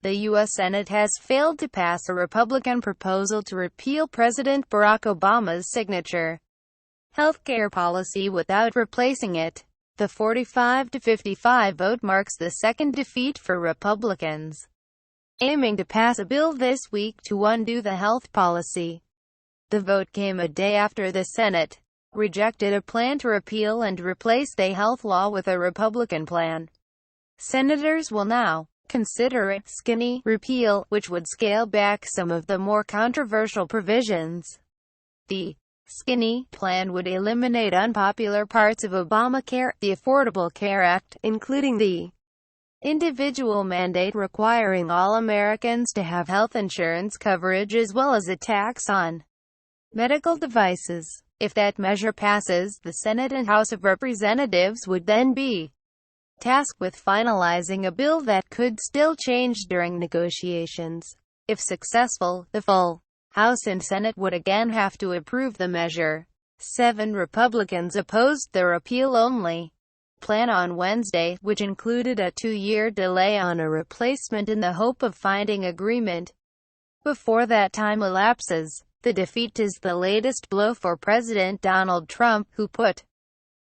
the U.S. Senate has failed to pass a Republican proposal to repeal President Barack Obama's signature healthcare policy without replacing it. The 45-55 vote marks the second defeat for Republicans aiming to pass a bill this week to undo the health policy. The vote came a day after the Senate rejected a plan to repeal and replace the health law with a Republican plan. Senators will now consider a skinny repeal, which would scale back some of the more controversial provisions. The skinny plan would eliminate unpopular parts of Obamacare, the Affordable Care Act, including the individual mandate requiring all Americans to have health insurance coverage, as well as a tax on medical devices. If that measure passes, the Senate and House of Representatives would then be tasked with finalizing a bill that could still change during negotiations. If successful, the full House and Senate would again have to approve the measure. 7 Republicans opposed the repeal-only plan on Wednesday, which included a 2-year delay on a replacement in the hope of finding agreement before that time elapses. The defeat is the latest blow for President Donald Trump, who put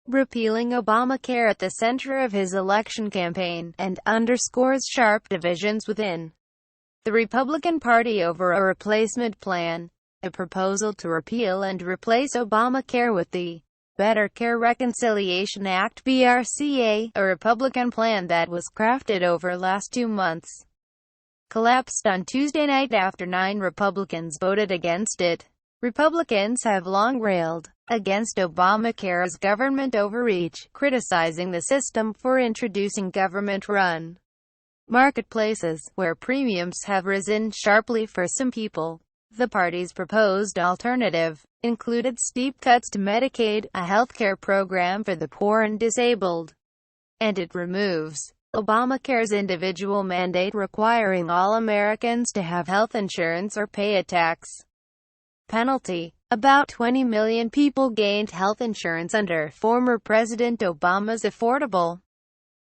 repealing Obamacare at the center of his election campaign, and underscores sharp divisions within the Republican Party over a replacement plan. A proposal to repeal and replace Obamacare with the Better Care Reconciliation Act (BRCA), a Republican plan that was crafted over last 2 months, collapsed on Tuesday night after 9 Republicans voted against it. Republicans have long railed against Obamacare's government overreach, criticizing the system for introducing government-run marketplaces, where premiums have risen sharply for some people. The party's proposed alternative included steep cuts to Medicaid, a healthcare program for the poor and disabled, and it removes Obamacare's individual mandate requiring all Americans to have health insurance or pay a tax penalty. About 20 million people gained health insurance under former President Obama's Affordable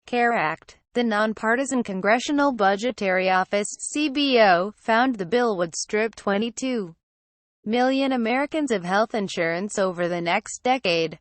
Care Act. The Nonpartisan Congressional Budgetary Office (CBO) found the bill would strip 22 million Americans of health insurance over the next decade.